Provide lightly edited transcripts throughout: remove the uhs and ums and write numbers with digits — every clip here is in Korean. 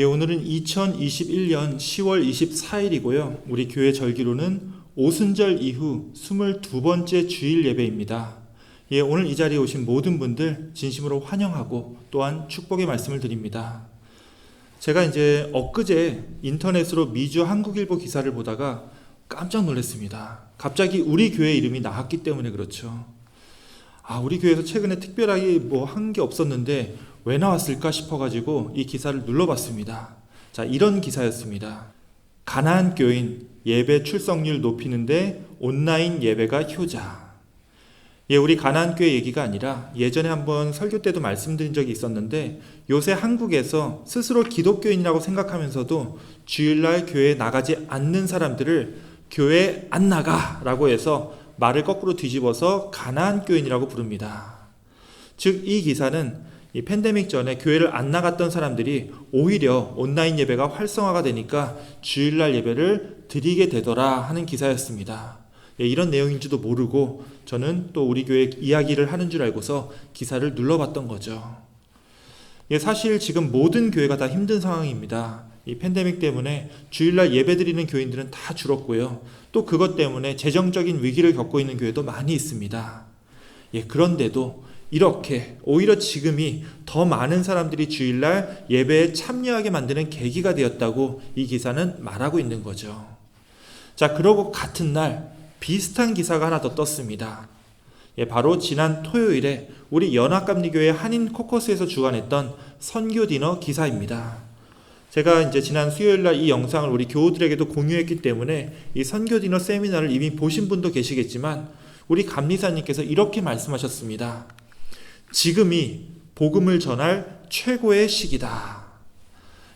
오늘은 2021년 10월 24일이고요. 우리 교회 절기로는 오순절 이후 22번째 주일 예배입니다. 오늘 이 자리에 오신 모든 분들 진심으로 환영하고 또한 축복의 말씀을 드립니다. 제가 이제 엊그제 인터넷으로 미주 한국일보 기사를 보다가 깜짝 놀랐습니다. 갑자기 우리 교회 이름이 나왔기 때문에 그렇죠. 우리 교회에서 최근에 특별하게 한 게 없었는데 왜 나왔을까 싶어가지고 이 기사를 눌러봤습니다. 자, 이런 기사였습니다. 가나안 교인 예배 출석률 높이는데 온라인 예배가 효자. 우리 가나안 교회 얘기가 아니라 예전에 한번 설교 때도 말씀드린 적이 있었는데 요새 한국에서 스스로 기독교인이라고 생각하면서도 주일날 교회에 나가지 않는 사람들을 교회 안 나가라고 해서 말을 거꾸로 뒤집어서 가나안 교인이라고 부릅니다. 즉 이 기사는 이 팬데믹 전에 교회를 안 나갔던 사람들이 오히려 온라인 예배가 활성화가 되니까 주일날 예배를 드리게 되더라 하는 기사였습니다. 이런 내용인지도 모르고 저는 또 우리 교회 이야기를 하는 줄 알고서 기사를 눌러봤던 거죠. 사실 지금 모든 교회가 다 힘든 상황입니다. 이 팬데믹 때문에 주일날 예배드리는 교인들은 다 줄었고요. 또 그것 때문에 재정적인 위기를 겪고 있는 교회도 많이 있습니다. 그런데도 이렇게 오히려 지금이 더 많은 사람들이 주일날 예배에 참여하게 만드는 계기가 되었다고 이 기사는 말하고 있는 거죠. 자, 그러고 같은 날 비슷한 기사가 하나 더 떴습니다. 바로 지난 토요일에 우리 연합감리교회 한인 코커스에서 주관했던 선교 디너 기사입니다. 제가 이제 지난 수요일날 이 영상을 우리 교우들에게도 공유했기 때문에 이 선교 디너 세미나를 이미 보신 분도 계시겠지만 우리 감리사님께서 이렇게 말씀하셨습니다. 지금이 복음을 전할 최고의 시기다.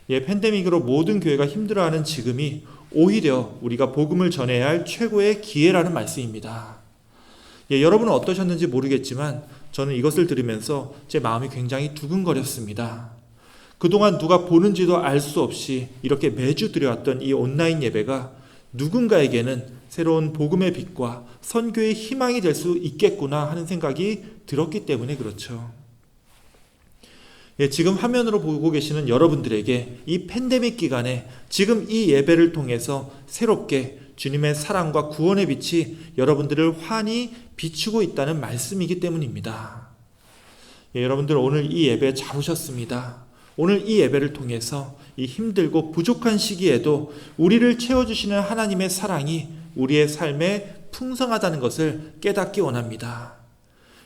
팬데믹으로 모든 교회가 힘들어하는 지금이 오히려 우리가 복음을 전해야 할 최고의 기회라는 말씀입니다. 여러분은 어떠셨는지 모르겠지만 저는 이것을 들으면서 제 마음이 굉장히 두근거렸습니다. 그동안 누가 보는지도 알 수 없이 이렇게 매주 드려왔던 이 온라인 예배가 누군가에게는 새로운 복음의 빛과 선교의 희망이 될 수 있겠구나 하는 생각이 들었기 때문에 그렇죠. 지금 화면으로 보고 계시는 여러분들에게 이 팬데믹 기간에 지금 이 예배를 통해서 새롭게 주님의 사랑과 구원의 빛이 여러분들을 환히 비추고 있다는 말씀이기 때문입니다. 여러분들 오늘 이 예배 잘 오셨습니다. 오늘 이 예배를 통해서 이 힘들고 부족한 시기에도 우리를 채워주시는 하나님의 사랑이 우리의 삶에 풍성하다는 것을 깨닫기 원합니다.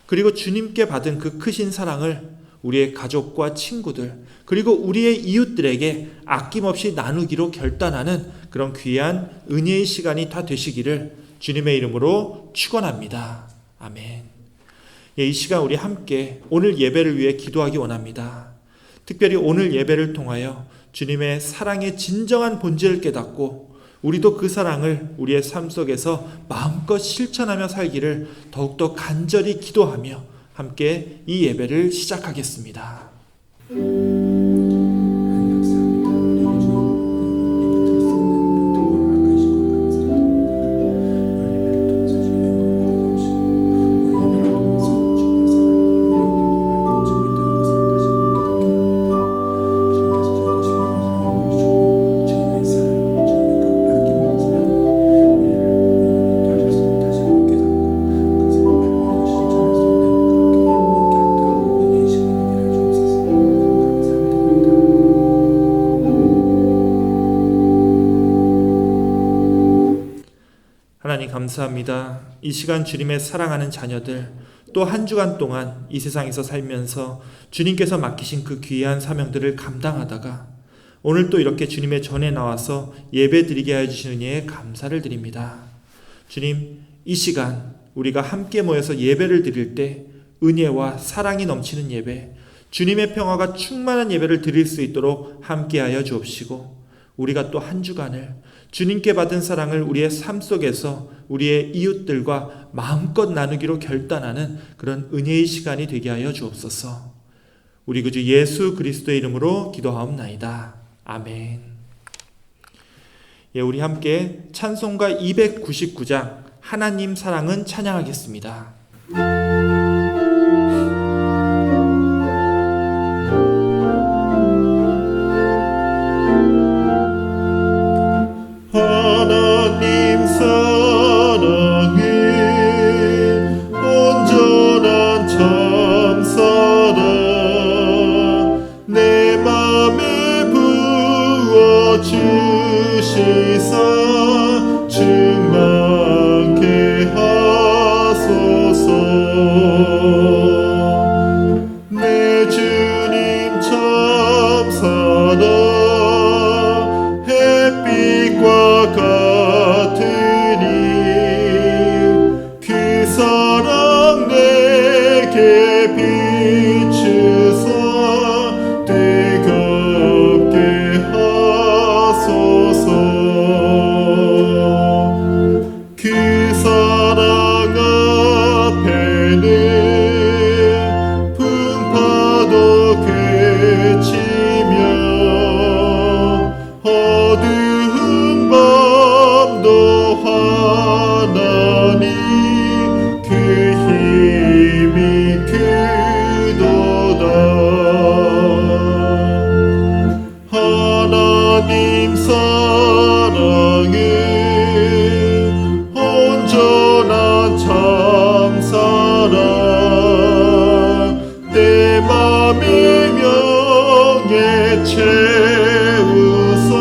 그리고 주님께 받은 그 크신 사랑을 우리의 가족과 친구들 그리고 우리의 이웃들에게 아낌없이 나누기로 결단하는 그런 귀한 은혜의 시간이 다 되시기를 주님의 이름으로 축원합니다. 아멘. 이 시간 우리 함께 오늘 예배를 위해 기도하기 원합니다. 특별히 오늘 예배를 통하여 주님의 사랑의 진정한 본질을 깨닫고 우리도 그 사랑을 우리의 삶 속에서 마음껏 실천하며 살기를 더욱더 간절히 기도하며 함께 이 예배를 시작하겠습니다. 하나님 감사합니다. 이 시간 주님의 사랑하는 자녀들 또 한 주간 동안 이 세상에서 살면서 주님께서 맡기신 그 귀한 사명들을 감당하다가 오늘 또 이렇게 주님의 전에 나와서 예배 드리게 해주신 은혜에 감사를 드립니다. 주님, 이 시간 우리가 함께 모여서 예배를 드릴 때 은혜와 사랑이 넘치는 예배, 주님의 평화가 충만한 예배를 드릴 수 있도록 함께하여 주옵시고 우리가 또 한 주간을 주님께 받은 사랑을 우리의 삶 속에서 우리의 이웃들과 마음껏 나누기로 결단하는 그런 은혜의 시간이 되게 하여 주옵소서. 우리 구주 예수 그리스도의 이름으로 기도하옵나이다. 아멘. 우리 함께 찬송가 299장 하나님 사랑은 찬양하겠습니다. 어두운 밤도 하나님 그 힘이 크도다. 하나님 사랑은 온전한 참사랑 내 맘의 명예 채우소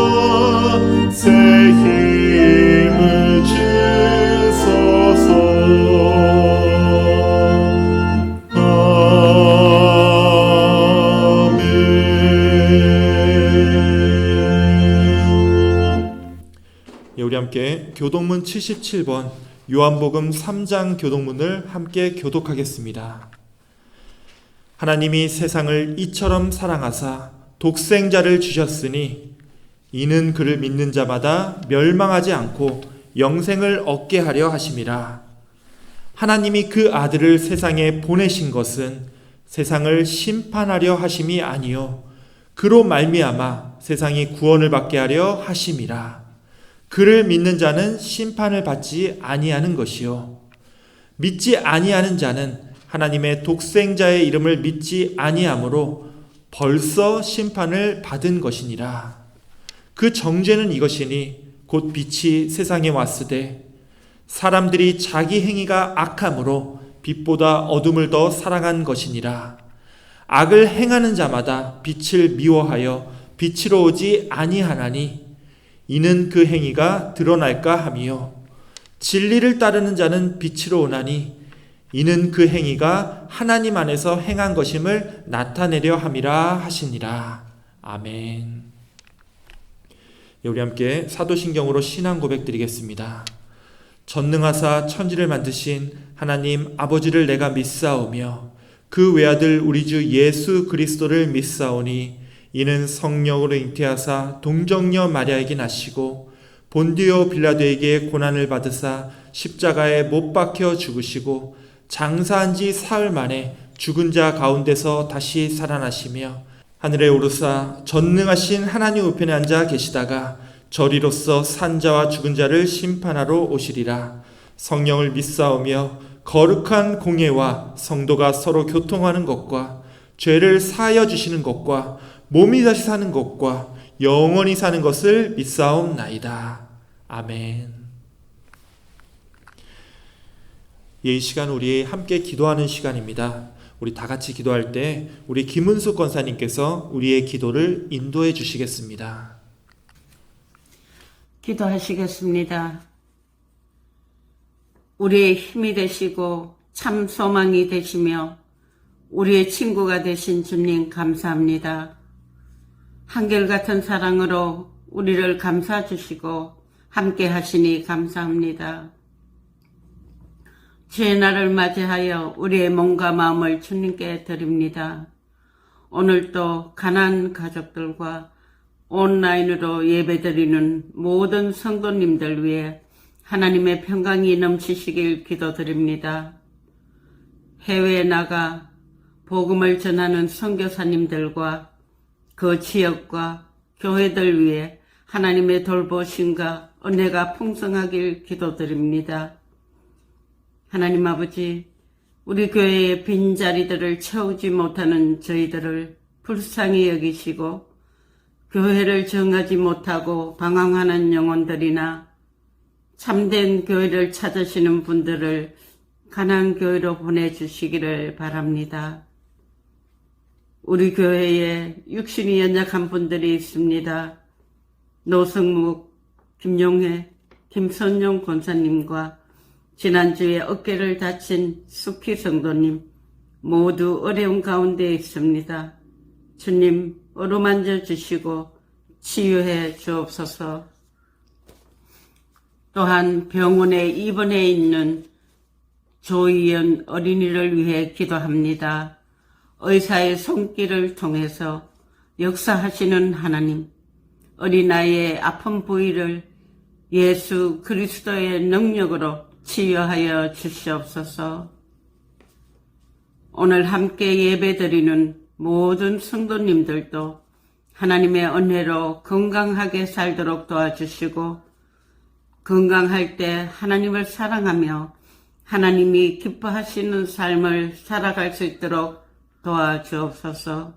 새 힘을 주소서. 우리 함께 교독문 77번 요한복음 3장 교독문을 함께 교독하겠습니다. 하나님이 세상을 이처럼 사랑하사 독생자를 주셨으니 이는 그를 믿는 자마다 멸망하지 않고 영생을 얻게 하려 하심이라. 하나님이 그 아들을 세상에 보내신 것은 세상을 심판하려 하심이 아니요 그로 말미암아 세상이 구원을 받게 하려 하심이라. 그를 믿는 자는 심판을 받지 아니하는 것이요 믿지 아니하는 자는 하나님의 독생자의 이름을 믿지 아니하므로 벌써 심판을 받은 것이니라. 그 정죄는 이것이니 곧 빛이 세상에 왔으되 사람들이 자기 행위가 악함으로 빛보다 어둠을 더 사랑한 것이니라. 악을 행하는 자마다 빛을 미워하여 빛으로 오지 아니하나니 이는 그 행위가 드러날까 함이요 진리를 따르는 자는 빛으로 오나니 이는 그 행위가 하나님 안에서 행한 것임을 나타내려 함이라 하시니라. 아멘. 우리 함께 사도신경으로 신앙 고백 드리겠습니다. 전능하사 천지를 만드신 하나님 아버지를 내가 믿사오며 그 외아들 우리 주 예수 그리스도를 믿사오니 이는 성령으로 잉태하사 동정녀 마리아에게 나시고 본디오 빌라도에게 고난을 받으사 십자가에 못 박혀 죽으시고 장사한 지 사흘 만에 죽은 자 가운데서 다시 살아나시며 하늘에 오르사 전능하신 하나님 우편에 앉아 계시다가 저리로서 산 자와 죽은 자를 심판하러 오시리라. 성령을 믿사오며 거룩한 공예와 성도가 서로 교통하는 것과 죄를 사하여 주시는 것과 몸이 다시 사는 것과 영원히 사는 것을 믿사옵나이다. 아멘. 이 시간 우리 함께 기도하는 시간입니다. 우리 다 같이 기도할 때 우리 김은숙 권사님께서 우리의 기도를 인도해 주시겠습니다. 기도하시겠습니다. 우리의 힘이 되시고 참 소망이 되시며 우리의 친구가 되신 주님 감사합니다. 한결같은 사랑으로 우리를 감싸 주시고 함께 하시니 감사합니다. 주의 날을 맞이하여 우리의 몸과 마음을 주님께 드립니다. 오늘도 가난한 가족들과 온라인으로 예배드리는 모든 성도님들 위해 하나님의 평강이 넘치시길 기도드립니다. 해외에 나가 복음을 전하는 선교사님들과 그 지역과 교회들 위해 하나님의 돌보심과 은혜가 풍성하길 기도드립니다. 하나님 아버지, 우리 교회의 빈자리들을 채우지 못하는 저희들을 불쌍히 여기시고 교회를 정하지 못하고 방황하는 영혼들이나 참된 교회를 찾으시는 분들을 가난한 교회로 보내주시기를 바랍니다. 우리 교회에 육신이 연약한 분들이 있습니다. 노성묵, 김용혜, 김선용 권사님과 지난주에 어깨를 다친 숙희 성도님 모두 어려운 가운데 있습니다. 주님 어루만져 주시고 치유해 주옵소서. 또한 병원에 입원해 있는 조희연 어린이를 위해 기도합니다. 의사의 손길을 통해서 역사하시는 하나님, 어린아이의 아픈 부위를 예수 그리스도의 능력으로 치유하여 주시옵소서. 오늘 함께 예배드리는 모든 성도님들도 하나님의 은혜로 건강하게 살도록 도와주시고 건강할 때 하나님을 사랑하며 하나님이 기뻐하시는 삶을 살아갈 수 있도록 도와주옵소서.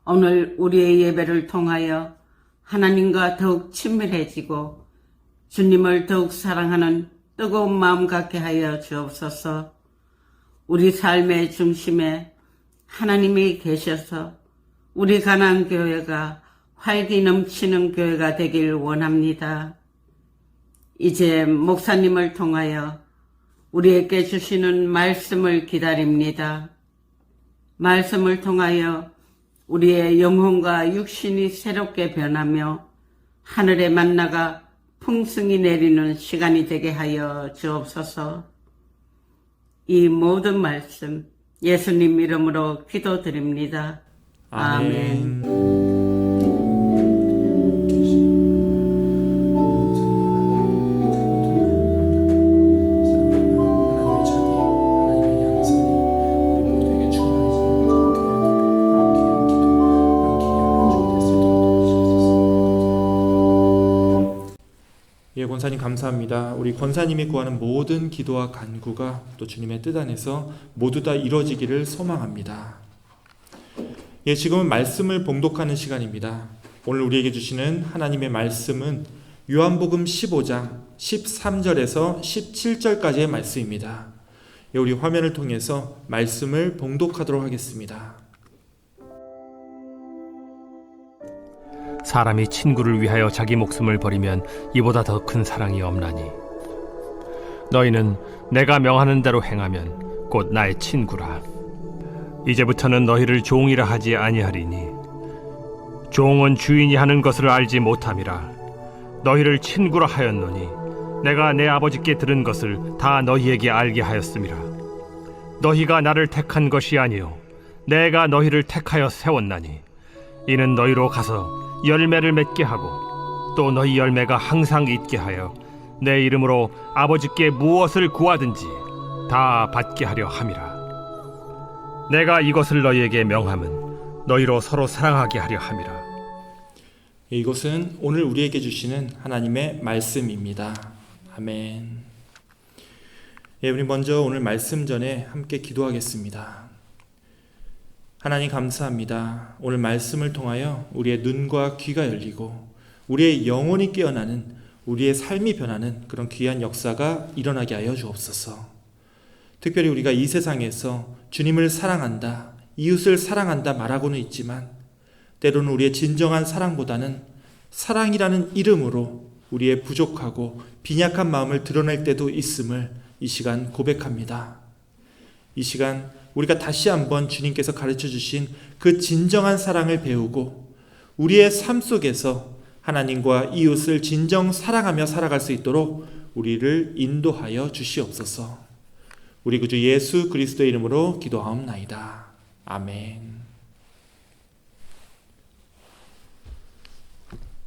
오늘 우리의 예배를 통하여 하나님과 더욱 친밀해지고 주님을 더욱 사랑하는 뜨거운 마음 갖게 하여 주옵소서. 우리 삶의 중심에 하나님이 계셔서 우리 가나안 교회가 활기 넘치는 교회가 되길 원합니다. 이제 목사님을 통하여 우리에게 주시는 말씀을 기다립니다. 말씀을 통하여 우리의 영혼과 육신이 새롭게 변하며 하늘의 만나가 풍성히 내리는 시간이 되게 하여 주옵소서. 이 모든 말씀 예수님 이름으로 기도드립니다. 아멘. 예, 권사님 감사합니다. 우리 권사님이 구하는 모든 기도와 간구가 또 주님의 뜻 안에서 모두 다 이루어지기를 소망합니다. 예, 지금은 말씀을 봉독하는 시간입니다. 오늘 우리에게 주시는 하나님의 말씀은 요한복음 15장 13절에서 17절까지의 말씀입니다. 예, 우리 화면을 통해서 말씀을 봉독하도록 하겠습니다. 사람이 친구를 위하여 자기 목숨을 버리면 이보다 더 큰 사랑이 없나니 너희는 내가 명하는 대로 행하면 곧 나의 친구라. 이제부터는 너희를 종이라 하지 아니하리니 종은 주인이 하는 것을 알지 못함이라. 너희를 친구라 하였노니 내가 내 아버지께 들은 것을 다 너희에게 알게 하였음이라. 너희가 나를 택한 것이 아니요 내가 너희를 택하여 세웠나니 이는 너희로 가서 열매를 맺게 하고 또 너희 열매가 항상 있게 하여 내 이름으로 아버지께 무엇을 구하든지 다 받게 하려 함이라. 내가 이것을 너희에게 명함은 너희로 서로 사랑하게 하려 함이라. 이것은 오늘 우리에게 주시는 하나님의 말씀입니다. 아멘. 예, 우리 먼저 오늘 말씀 전에 함께 기도하겠습니다. 하나님 감사합니다. 오늘 말씀을 통하여 우리의 눈과 귀가 열리고 우리의 영혼이 깨어나는, 우리의 삶이 변하는 그런 귀한 역사가 일어나게 하여 주옵소서. 특별히 우리가 이 세상에서 주님을 사랑한다, 이웃을 사랑한다 말하고는 있지만 때로는 우리의 진정한 사랑보다는 사랑이라는 이름으로 우리의 부족하고 빈약한 마음을 드러낼 때도 있음을 이 시간 고백합니다. 이 시간 우리가 다시 한번 주님께서 가르쳐 주신 그 진정한 사랑을 배우고 우리의 삶 속에서 하나님과 이웃을 진정 사랑하며 살아갈 수 있도록 우리를 인도하여 주시옵소서. 우리 구주 예수 그리스도의 이름으로 기도하옵나이다. 아멘.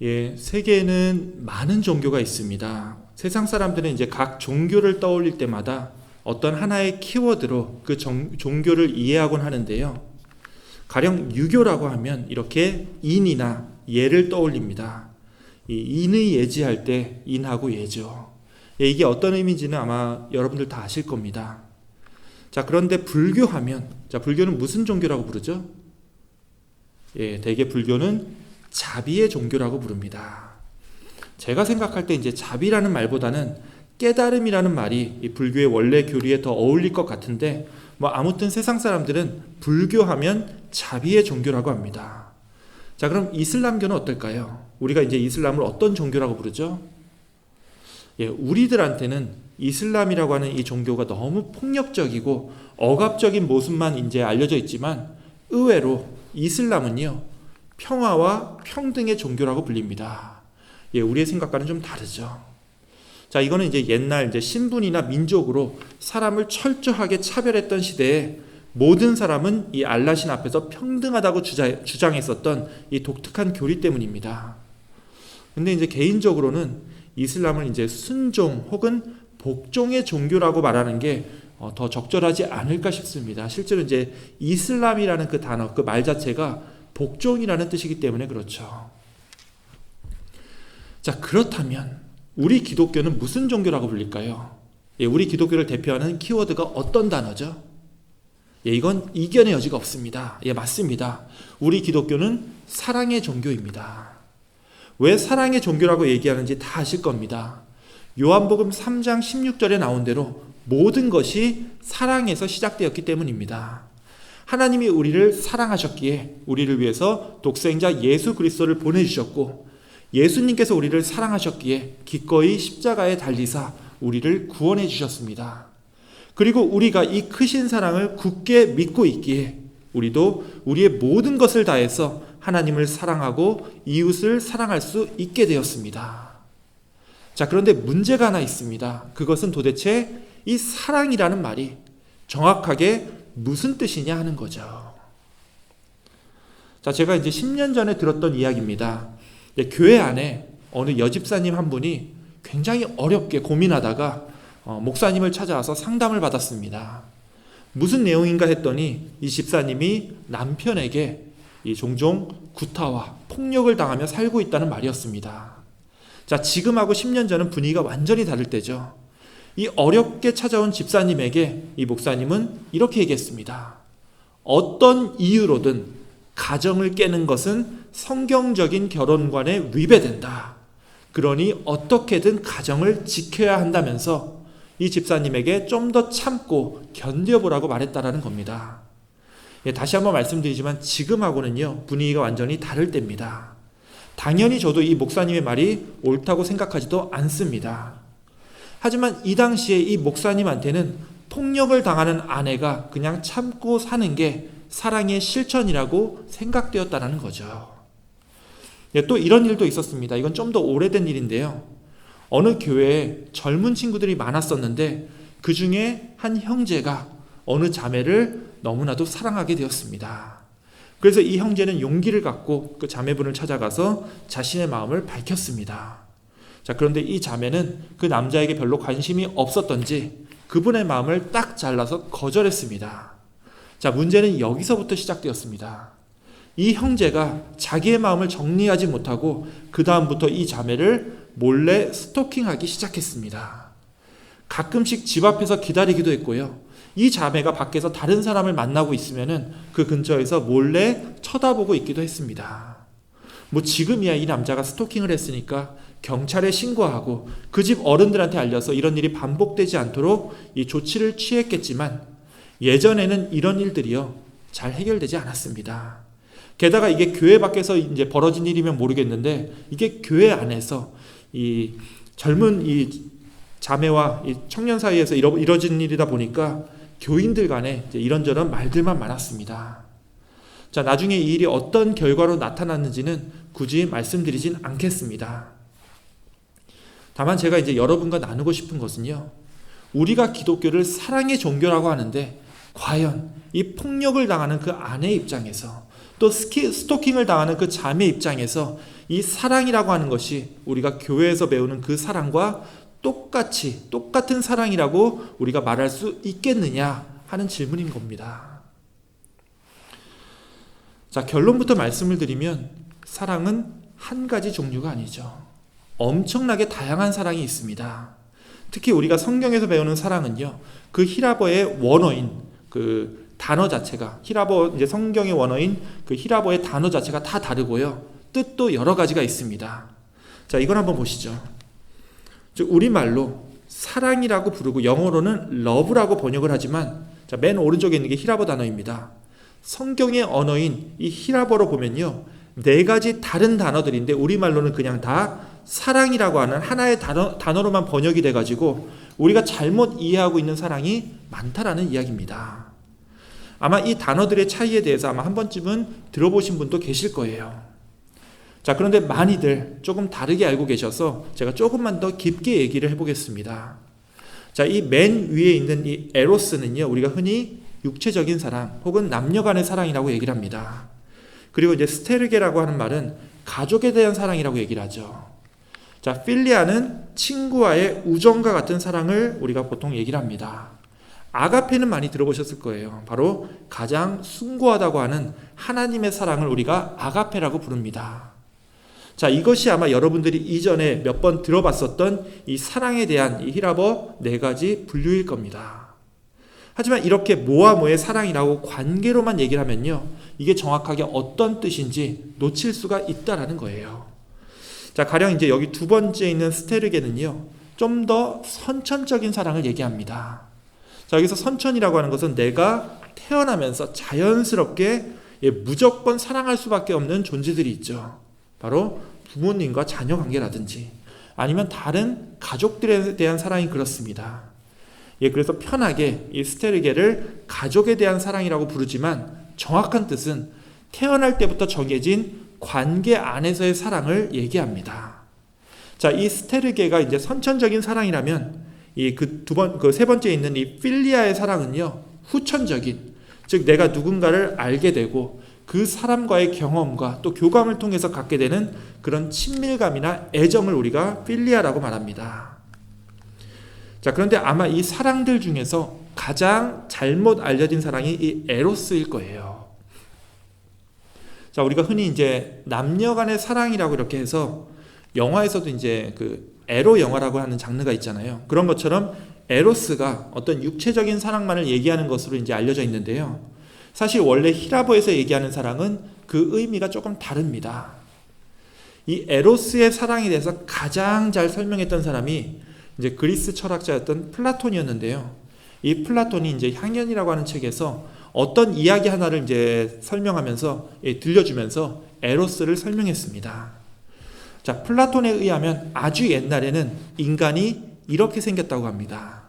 예, 세계에는 많은 종교가 있습니다. 세상 사람들은 이제 각 종교를 떠올릴 때마다 어떤 하나의 키워드로 그 종교를 이해하곤 하는데요. 가령 유교라고 하면 이렇게 인이나 예를 떠올립니다. 이 인의 예지할 때 인하고 예죠. 예, 이게 어떤 의미인지는 아마 여러분들 다 아실 겁니다. 자, 그런데 불교하면, 자, 불교는 무슨 종교라고 부르죠? 예, 대개 불교는 자비의 종교라고 부릅니다. 제가 생각할 때 이제 자비라는 말보다는 깨달음이라는 말이 이 불교의 원래 교리에 더 어울릴 것 같은데, 아무튼 세상 사람들은 불교하면 자비의 종교라고 합니다. 자, 그럼 이슬람교는 어떨까요? 우리가 이제 이슬람을 어떤 종교라고 부르죠? 예, 우리들한테는 이슬람이라고 하는 이 종교가 너무 폭력적이고 억압적인 모습만 이제 알려져 있지만 의외로 이슬람은요, 평화와 평등의 종교라고 불립니다. 예, 우리의 생각과는 좀 다르죠. 자, 이거는 이제 옛날 이제 신분이나 민족으로 사람을 철저하게 차별했던 시대에 모든 사람은 이 알라신 앞에서 평등하다고 주장했었던 이 독특한 교리 때문입니다. 근데 이제 개인적으로는 이슬람을 이제 순종 혹은 복종의 종교라고 말하는 게 더 적절하지 않을까 싶습니다. 실제로 이제 이슬람이라는 그 단어, 그 말 자체가 복종이라는 뜻이기 때문에 그렇죠. 자, 그렇다면 우리 기독교는 무슨 종교라고 불릴까요? 예, 우리 기독교를 대표하는 키워드가 어떤 단어죠? 예, 이건 이견의 여지가 없습니다. 예, 맞습니다. 우리 기독교는 사랑의 종교입니다. 왜 사랑의 종교라고 얘기하는지 다 아실 겁니다. 요한복음 3장 16절에 나온 대로 모든 것이 사랑에서 시작되었기 때문입니다. 하나님이 우리를 사랑하셨기에 우리를 위해서 독생자 예수 그리스도를 보내주셨고, 예수님께서 우리를 사랑하셨기에 기꺼이 십자가에 달리사 우리를 구원해 주셨습니다. 그리고 우리가 이 크신 사랑을 굳게 믿고 있기에 우리도 우리의 모든 것을 다해서 하나님을 사랑하고 이웃을 사랑할 수 있게 되었습니다. 자, 그런데 문제가 하나 있습니다. 그것은 도대체 이 사랑이라는 말이 정확하게 무슨 뜻이냐 하는 거죠. 자, 제가 이제 10년 전에 들었던 이야기입니다. 교회 안에 어느 여집사님 한 분이 굉장히 어렵게 고민하다가 목사님을 찾아와서 상담을 받았습니다. 무슨 내용인가 했더니 이 집사님이 남편에게 종종 구타와 폭력을 당하며 살고 있다는 말이었습니다. 자, 지금하고 10년 전은 분위기가 완전히 다를 때죠. 이 어렵게 찾아온 집사님에게 이 목사님은 이렇게 얘기했습니다. 어떤 이유로든 가정을 깨는 것은 성경적인 결혼관에 위배된다. 그러니 어떻게든 가정을 지켜야 한다면서 이 집사님에게 좀 더 참고 견뎌보라고 말했다라는 겁니다. 예, 다시 한번 말씀드리지만 지금하고는요, 분위기가 완전히 다를 때입니다. 당연히 저도 이 목사님의 말이 옳다고 생각하지도 않습니다. 하지만 이 당시에 이 목사님한테는 폭력을 당하는 아내가 그냥 참고 사는 게 사랑의 실천이라고 생각되었다는 거죠. 예, 또 이런 일도 있었습니다. 이건 좀 더 오래된 일인데요. 어느 교회에 젊은 친구들이 많았었는데 그 중에 한 형제가 어느 자매를 너무나도 사랑하게 되었습니다. 그래서 이 형제는 용기를 갖고 그 자매분을 찾아가서 자신의 마음을 밝혔습니다. 자, 그런데 이 자매는 그 남자에게 별로 관심이 없었던지 그분의 마음을 딱 잘라서 거절했습니다. 자, 문제는 여기서부터 시작되었습니다. 이 형제가 자기의 마음을 정리하지 못하고 그 다음부터 이 자매를 몰래 스토킹하기 시작했습니다. 가끔씩 집 앞에서 기다리기도 했고요. 이 자매가 밖에서 다른 사람을 만나고 있으면은 그 근처에서 몰래 쳐다보고 있기도 했습니다. 뭐 지금이야 이 남자가 스토킹을 했으니까 경찰에 신고하고 그 집 어른들한테 알려서 이런 일이 반복되지 않도록 이 조치를 취했겠지만 예전에는 이런 일들이요 잘 해결되지 않았습니다. 게다가 이게 교회 밖에서 이제 벌어진 일이면 모르겠는데 이게 교회 안에서 이 젊은 이 자매와 이 청년 사이에서 이뤄진 일이다 보니까 교인들 간에 이제 이런저런 말들만 많았습니다. 자, 나중에 이 일이 어떤 결과로 나타났는지는 굳이 말씀드리진 않겠습니다. 다만 제가 이제 여러분과 나누고 싶은 것은요, 우리가 기독교를 사랑의 종교라고 하는데 과연 이 폭력을 당하는 그 아내 입장에서 또 스토킹을 당하는 그 자매 입장에서 이 사랑이라고 하는 것이 우리가 교회에서 배우는 그 사랑과 똑같은 사랑이라고 우리가 말할 수 있겠느냐 하는 질문인 겁니다. 자, 결론부터 말씀을 드리면 사랑은 한 가지 종류가 아니죠. 엄청나게 다양한 사랑이 있습니다. 특히 우리가 성경에서 배우는 사랑은요, 그 히라보의 원어인 그 단어 자체가 히라보 이제 성경의 원어인 그 히라보의 단어 자체가 다 다르고요. 뜻도 여러 가지가 있습니다. 자, 이걸 한번 보시죠. 우리말로 사랑이라고 부르고 영어로는 love라고 번역을 하지만 자, 맨 오른쪽에 있는 게 히라보 단어입니다. 성경의 언어인 이 히라보로 보면요, 네 가지 다른 단어들인데 우리말로는 그냥 다 사랑이라고 하는 하나의 단어로만 번역이 돼가지고 우리가 잘못 이해하고 있는 사랑이 많다라는 이야기입니다. 아마 이 단어들의 차이에 대해서 아마 한 번쯤은 들어보신 분도 계실 거예요. 자, 그런데 많이들 조금 다르게 알고 계셔서 제가 조금만 더 깊게 얘기를 해보겠습니다. 자, 이 맨 위에 있는 이 에로스는요, 우리가 흔히 육체적인 사랑 혹은 남녀 간의 사랑이라고 얘기를 합니다. 그리고 이제 스테르게라고 하는 말은 가족에 대한 사랑이라고 얘기를 하죠. 자, 필리아는 친구와의 우정과 같은 사랑을 우리가 보통 얘기를 합니다. 아가페는 많이 들어보셨을 거예요. 바로 가장 숭고하다고 하는 하나님의 사랑을 우리가 아가페라고 부릅니다. 자, 이것이 아마 여러분들이 이전에 몇 번 들어봤었던 이 사랑에 대한 이 히라버 4가지 분류일 겁니다. 하지만 이렇게 모아모의 사랑이라고 관계로만 얘기를 하면요, 이게 정확하게 어떤 뜻인지 놓칠 수가 있다라는 거예요. 자, 가령 이제 여기 두 번째 있는 스테르게는요, 좀 더 선천적인 사랑을 얘기합니다. 자, 여기서 선천이라고 하는 것은 내가 태어나면서 자연스럽게 무조건 사랑할 수밖에 없는 존재들이 있죠. 바로 부모님과 자녀 관계라든지 아니면 다른 가족들에 대한 사랑이 그렇습니다. 그래서 편하게 이 스테르게를 가족에 대한 사랑이라고 부르지만 정확한 뜻은 태어날 때부터 정해진 관계 안에서의 사랑을 얘기합니다. 자, 이 스테르게가 이제 선천적인 사랑이라면 그 세 번째 있는 이 필리아의 사랑은요, 후천적인, 즉 내가 누군가를 알게 되고 그 사람과의 경험과 또 교감을 통해서 갖게 되는 그런 친밀감이나 애정을 우리가 필리아라고 말합니다. 자, 그런데 아마 이 사랑들 중에서 가장 잘못 알려진 사랑이 이 에로스일 거예요. 자, 우리가 흔히 이제 남녀 간의 사랑이라고 이렇게 해서 영화에서도 이제 그 에로 영화라고 하는 장르가 있잖아요. 그런 것처럼 에로스가 어떤 육체적인 사랑만을 얘기하는 것으로 이제 알려져 있는데요. 사실 원래 히라보에서 얘기하는 사랑은 그 의미가 조금 다릅니다. 이 에로스의 사랑에 대해서 가장 잘 설명했던 사람이 이제 그리스 철학자였던 플라톤이었는데요. 이 플라톤이 이제 향연이라고 하는 책에서 어떤 이야기 하나를 이제 설명하면서 들려주면서 에로스를 설명했습니다. 자, 플라톤에 의하면 아주 옛날에는 인간이 이렇게 생겼다고 합니다.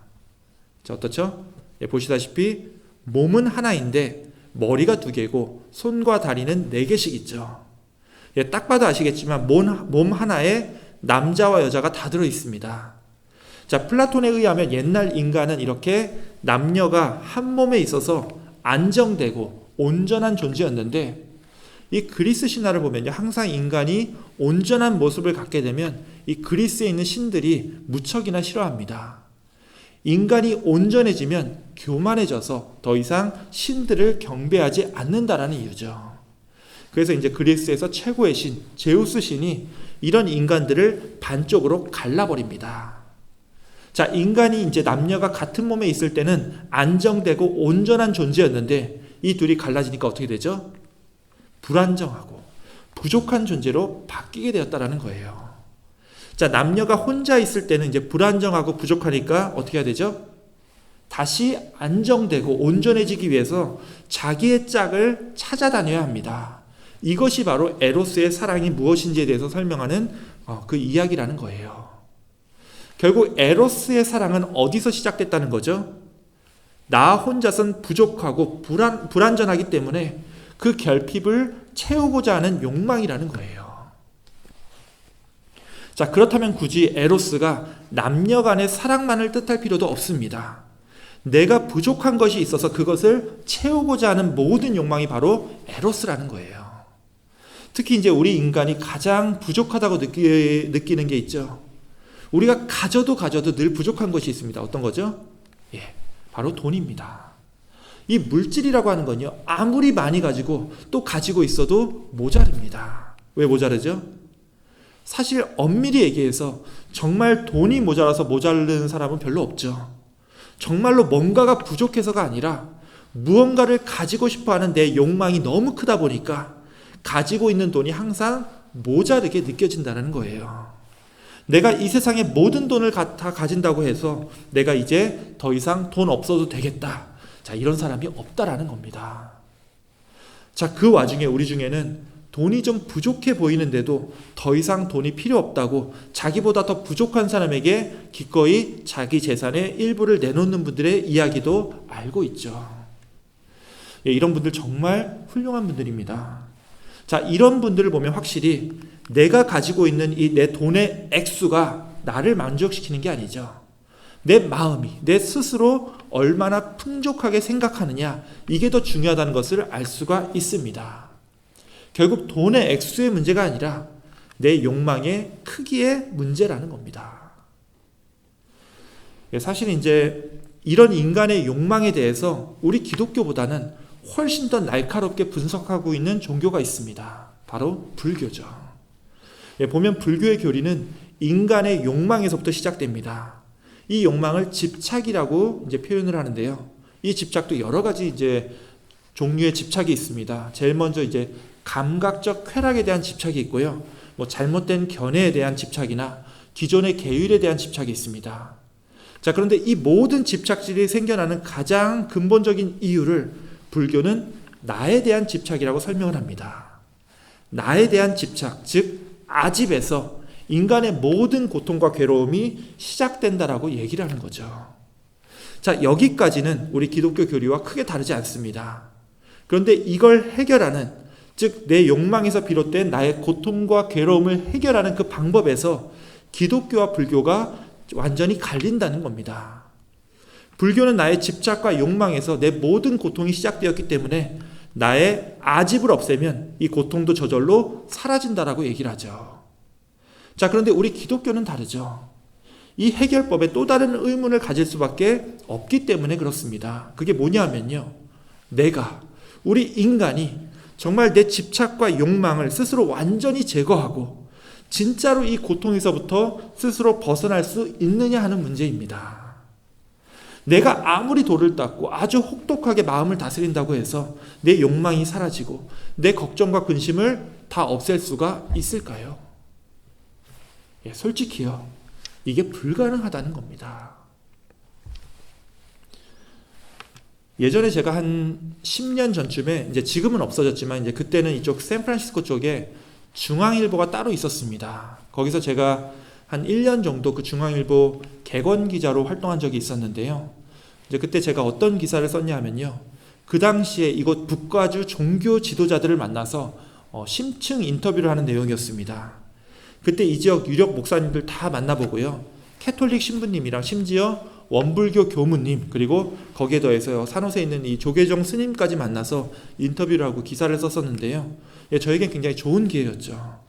자, 어떻죠? 보시다시피 몸은 하나인데 머리가 2개고 손과 다리는 4개씩 있죠. 딱 봐도 아시겠지만 몸 하나에 남자와 여자가 다 들어 있습니다. 자, 플라톤에 의하면 옛날 인간은 이렇게 남녀가 한 몸에 있어서 안정되고 온전한 존재였는데, 이 그리스 신화를 보면요, 항상 인간이 온전한 모습을 갖게 되면 이 그리스에 있는 신들이 무척이나 싫어합니다. 인간이 온전해지면 교만해져서 더 이상 신들을 경배하지 않는다라는 이유죠. 그래서 이제 그리스에서 최고의 신 제우스 신이 이런 인간들을 반쪽으로 갈라버립니다. 자, 인간이 이제 남녀가 같은 몸에 있을 때는 안정되고 온전한 존재였는데 이 둘이 갈라지니까 어떻게 되죠? 불안정하고 부족한 존재로 바뀌게 되었다라는 거예요. 자, 남녀가 혼자 있을 때는 이제 불안정하고 부족하니까 어떻게 해야 되죠? 다시 안정되고 온전해지기 위해서 자기의 짝을 찾아다녀야 합니다. 이것이 바로 에로스의 사랑이 무엇인지에 대해서 설명하는 그 이야기라는 거예요. 결국 에로스의 사랑은 어디서 시작됐다는 거죠? 나 혼자선 부족하고 불완전하기 때문에 그 결핍을 채우고자 하는 욕망이라는 거예요. 자, 그렇다면 굳이 에로스가 남녀 간의 사랑만을 뜻할 필요도 없습니다. 내가 부족한 것이 있어서 그것을 채우고자 하는 모든 욕망이 바로 에로스라는 거예요. 특히 이제 우리 인간이 가장 부족하다고 느끼는 게 있죠. 우리가 가져도 늘 부족한 것이 있습니다. 어떤 거죠? 바로 돈입니다. 이 물질이라고 하는 건요, 아무리 많이 가지고 또 가지고 있어도 모자릅니다. 왜 모자르죠? 사실 엄밀히 얘기해서 정말 돈이 모자라서 모자르는 사람은 별로 없죠. 정말로 뭔가가 부족해서가 아니라 무언가를 가지고 싶어하는 내 욕망이 너무 크다 보니까 가지고 있는 돈이 항상 모자르게 느껴진다는 거예요. 내가 이 세상의 모든 돈을 다 가진다고 해서 내가 이제 더 이상 돈 없어도 되겠다, 자, 이런 사람이 없다라는 겁니다. 자, 그 와중에 우리 중에는 돈이 좀 부족해 보이는데도 더 이상 돈이 필요 없다고 자기보다 더 부족한 사람에게 기꺼이 자기 재산의 일부를 내놓는 분들의 이야기도 알고 있죠. 이런 분들 정말 훌륭한 분들입니다. 자, 이런 분들을 보면 확실히 내가 가지고 있는 이 내 돈의 액수가 나를 만족시키는 게 아니죠. 내 마음이, 내 스스로 얼마나 풍족하게 생각하느냐, 이게 더 중요하다는 것을 알 수가 있습니다. 결국 돈의 액수의 문제가 아니라 내 욕망의 크기의 문제라는 겁니다. 사실 이제 이런 인간의 욕망에 대해서 우리 기독교보다는 훨씬 더 날카롭게 분석하고 있는 종교가 있습니다. 바로 불교죠. 보면 불교의 교리는 인간의 욕망에서부터 시작됩니다. 이 욕망을 집착이라고 이제 표현을 하는데요. 이 집착도 여러 가지 이제 종류의 집착이 있습니다. 제일 먼저 이제 감각적 쾌락에 대한 집착이 있고요. 잘못된 견해에 대한 집착이나 기존의 계율에 대한 집착이 있습니다. 자, 그런데 이 모든 집착들이 생겨나는 가장 근본적인 이유를 불교는 나에 대한 집착이라고 설명을 합니다. 나에 대한 집착, 즉 아집에서 인간의 모든 고통과 괴로움이 시작된다라고 얘기를 하는 거죠. 자, 여기까지는 우리 기독교 교리와 크게 다르지 않습니다. 그런데 이걸 해결하는, 즉 내 욕망에서 비롯된 나의 고통과 괴로움을 해결하는 그 방법에서 기독교와 불교가 완전히 갈린다는 겁니다. 불교는 나의 집착과 욕망에서 내 모든 고통이 시작되었기 때문에 나의 아집을 없애면 이 고통도 저절로 사라진다라고 얘기를 하죠. 자, 그런데 우리 기독교는 다르죠. 이 해결법에 또 다른 의문을 가질 수밖에 없기 때문에 그렇습니다. 그게 뭐냐면요, 우리 인간이 정말 내 집착과 욕망을 스스로 완전히 제거하고 진짜로 이 고통에서부터 스스로 벗어날 수 있느냐 하는 문제입니다. 내가 아무리 돌을 닦고 아주 혹독하게 마음을 다스린다고 해서 내 욕망이 사라지고 내 걱정과 근심을 다 없앨 수가 있을까요? 솔직히요, 이게 불가능하다는 겁니다. 예전에 제가 한 10년 전쯤에, 이제 지금은 없어졌지만 이제 그때는 이쪽 샌프란시스코 쪽에 중앙일보가 따로 있었습니다. 거기서 제가 한 1년 정도 그 중앙일보 객원 기자로 활동한 적이 있었는데요. 이제 그때 제가 어떤 기사를 썼냐 하면요, 그 당시에 이곳 북가주 종교 지도자들을 만나서 심층 인터뷰를 하는 내용이었습니다. 그때 이 지역 유력 목사님들 다 만나보고요, 캐톨릭 신부님이랑 심지어 원불교 교무님, 그리고 거기에 더해서 산호세에 있는 이 조계종 스님까지 만나서 인터뷰를 하고 기사를 썼었는데요. 저에겐 굉장히 좋은 기회였죠.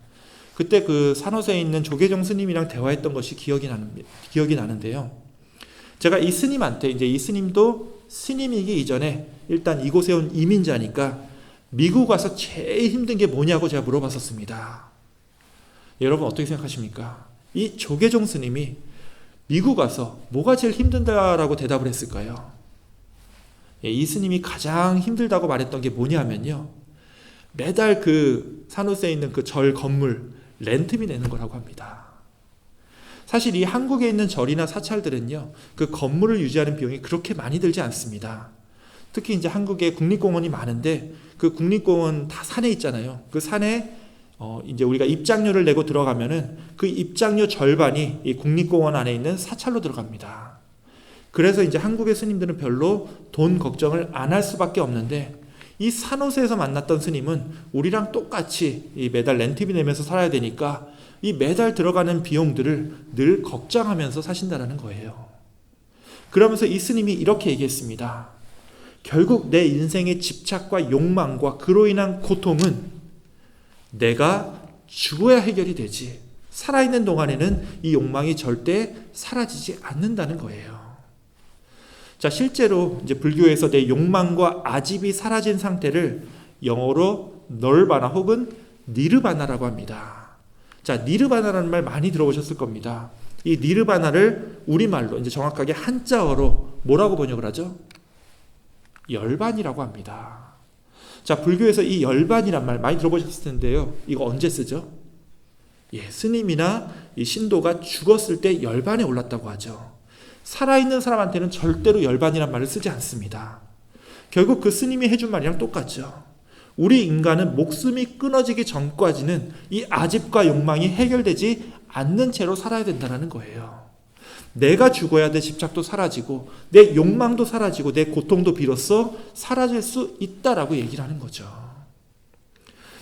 그때 그 산호세에 있는 조계종 스님이랑 대화했던 것이 기억이 나는데요. 제가 이 스님한테, 이제 이 스님도 스님이기 이전에 일단 이곳에 온 이민자니까 미국 와서 제일 힘든 게 뭐냐고 제가 물어봤었습니다. 여러분 어떻게 생각하십니까? 이 조계종 스님이 미국 와서 뭐가 제일 힘든다라고 대답을 했을까요? 이 스님이 가장 힘들다고 말했던 게 뭐냐면요, 매달 그 산호세에 있는 그 절 건물 렌트비 내는 거라고 합니다. 사실 이 한국에 있는 절이나 사찰들은요, 그 건물을 유지하는 비용이 그렇게 많이 들지 않습니다. 특히 이제 한국에 국립공원이 많은데 그 국립공원 다 산에 있잖아요. 그 산에 이제 우리가 입장료를 내고 들어가면은 그 입장료 절반이 이 국립공원 안에 있는 사찰로 들어갑니다. 그래서 이제 한국의 스님들은 별로 돈 걱정을 안 할 수밖에 없는데, 이 산호세에서 만났던 스님은 우리랑 똑같이 이 매달 렌트비 내면서 살아야 되니까 이 매달 들어가는 비용들을 늘 걱정하면서 사신다는 거예요. 그러면서 이 스님이 이렇게 얘기했습니다. 결국 내 인생의 집착과 욕망과 그로 인한 고통은 내가 죽어야 해결이 되지, 살아있는 동안에는 이 욕망이 절대 사라지지 않는다는 거예요. 자, 실제로 이제 불교에서 내 욕망과 아집이 사라진 상태를 영어로 널바나 혹은 니르바나라고 합니다. 자, 니르바나라는 말 많이 들어보셨을 겁니다. 이 니르바나를 우리말로 이제 정확하게 한자어로 뭐라고 번역을 하죠? 열반이라고 합니다. 자, 불교에서 이 열반이란 말 많이 들어보셨을 텐데요. 이거 언제 쓰죠? 스님이나 이 신도가 죽었을 때 열반에 올랐다고 하죠. 살아있는 사람한테는 절대로 열반이란 말을 쓰지 않습니다. 결국 그 스님이 해준 말이랑 똑같죠. 우리 인간은 목숨이 끊어지기 전까지는 이 아집과 욕망이 해결되지 않는 채로 살아야 된다는 거예요. 내가 죽어야 내 집착도 사라지고 내 욕망도 사라지고 내 고통도 비로소 사라질 수 있다라고 얘기를 하는 거죠.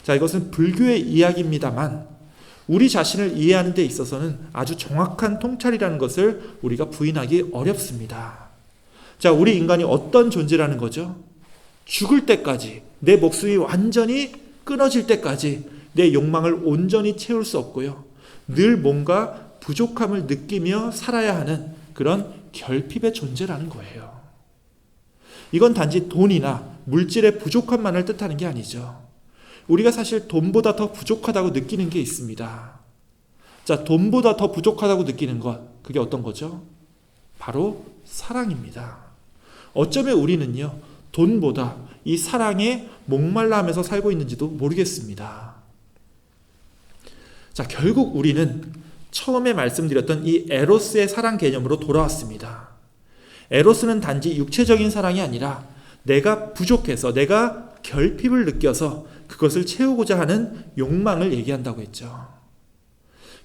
자, 이것은 불교의 이야기입니다만 우리 자신을 이해하는 데 있어서는 아주 정확한 통찰이라는 것을 우리가 부인하기 어렵습니다. 자, 우리 인간이 어떤 존재라는 거죠? 죽을 때까지, 내 목숨이 완전히 끊어질 때까지 내 욕망을 온전히 채울 수 없고요, 늘 뭔가 부족함을 느끼며 살아야 하는 그런 결핍의 존재라는 거예요. 이건 단지 돈이나 물질의 부족함만을 뜻하는 게 아니죠. 우리가 사실 돈보다 더 부족하다고 느끼는 게 있습니다. 자, 돈보다 더 부족하다고 느끼는 것, 그게 어떤 거죠? 바로 사랑입니다. 어쩌면 우리는요, 돈보다 이 사랑에 목말라 하면서 살고 있는지도 모르겠습니다. 자, 결국 우리는 처음에 말씀드렸던 이 에로스의 사랑 개념으로 돌아왔습니다. 에로스는 단지 육체적인 사랑이 아니라 내가 부족해서, 내가 결핍을 느껴서 그것을 채우고자 하는 욕망을 얘기한다고 했죠.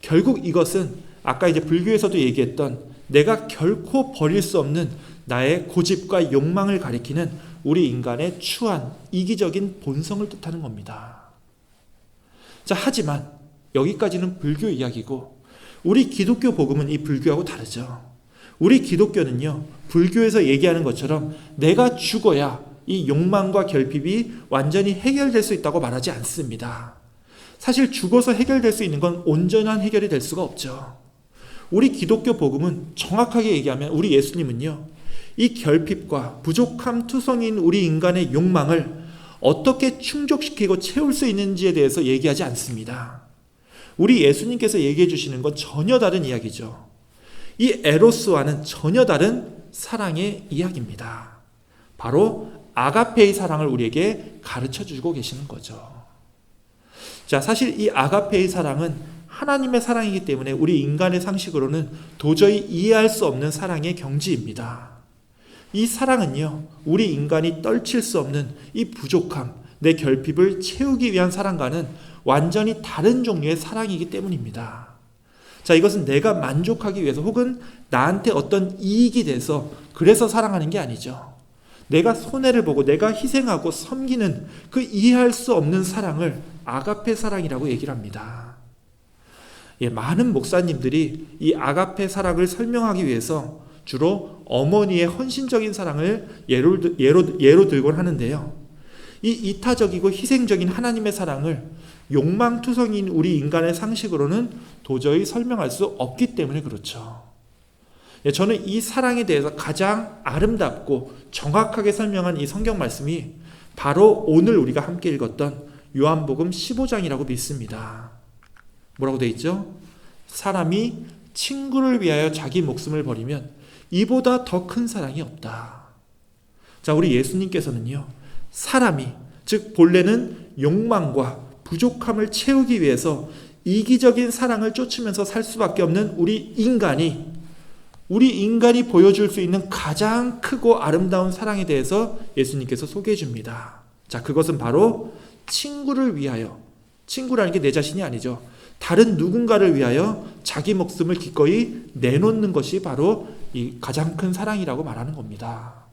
결국 이것은 아까 이제 불교에서도 얘기했던 내가 결코 버릴 수 없는 나의 고집과 욕망을 가리키는 우리 인간의 추한 이기적인 본성을 뜻하는 겁니다. 자, 하지만 여기까지는 불교 이야기고 우리 기독교 복음은 이 불교하고 다르죠. 우리 기독교는요, 불교에서 얘기하는 것처럼 내가 죽어야 이 욕망과 결핍이 완전히 해결될 수 있다고 말하지 않습니다. 사실 죽어서 해결될 수 있는 건 온전한 해결이 될 수가 없죠. 우리 기독교 복음은 정확하게 얘기하면 우리 예수님은요, 이 결핍과 부족함 투성인 우리 인간의 욕망을 어떻게 충족시키고 채울 수 있는지에 대해서 얘기하지 않습니다. 우리 예수님께서 얘기해 주시는 건 전혀 다른 이야기죠. 이 에로스와는 전혀 다른 사랑의 이야기입니다. 바로 아가페의 사랑을 우리에게 가르쳐 주고 계시는 거죠. 자, 사실 이 아가페의 사랑은 하나님의 사랑이기 때문에 우리 인간의 상식으로는 도저히 이해할 수 없는 사랑의 경지입니다. 이 사랑은요, 우리 인간이 떨칠 수 없는 이 부족함, 내 결핍을 채우기 위한 사랑과는 완전히 다른 종류의 사랑이기 때문입니다. 자, 이것은 내가 만족하기 위해서 혹은 나한테 어떤 이익이 돼서 그래서 사랑하는 게 아니죠. 내가 손해를 보고 내가 희생하고 섬기는 그 이해할 수 없는 사랑을 아가페 사랑이라고 얘기를 합니다. 예, 많은 목사님들이 이 아가페 사랑을 설명하기 위해서 주로 어머니의 헌신적인 사랑을 예로 들곤 하는데요. 이 이타적이고 희생적인 하나님의 사랑을 욕망투성인 우리 인간의 상식으로는 도저히 설명할 수 없기 때문에 그렇죠. 예, 저는 이 사랑에 대해서 가장 아름답고 정확하게 설명한 이 성경 말씀이 바로 오늘 우리가 함께 읽었던 요한복음 15장이라고 믿습니다. 뭐라고 되어 있죠? 사람이 친구를 위하여 자기 목숨을 버리면 이보다 더 큰 사랑이 없다. 자, 우리 예수님께서는요, 사람이, 즉 본래는 욕망과 부족함을 채우기 위해서 이기적인 사랑을 쫓으면서 살 수밖에 없는 우리 인간이 보여줄 수 있는 가장 크고 아름다운 사랑에 대해서 예수님께서 소개해 줍니다. 자, 그것은 바로 친구를 위하여, 친구라는 게 내 자신이 아니죠. 다른 누군가를 위하여 자기 목숨을 기꺼이 내놓는 것이 바로 이 가장 큰 사랑이라고 말하는 겁니다.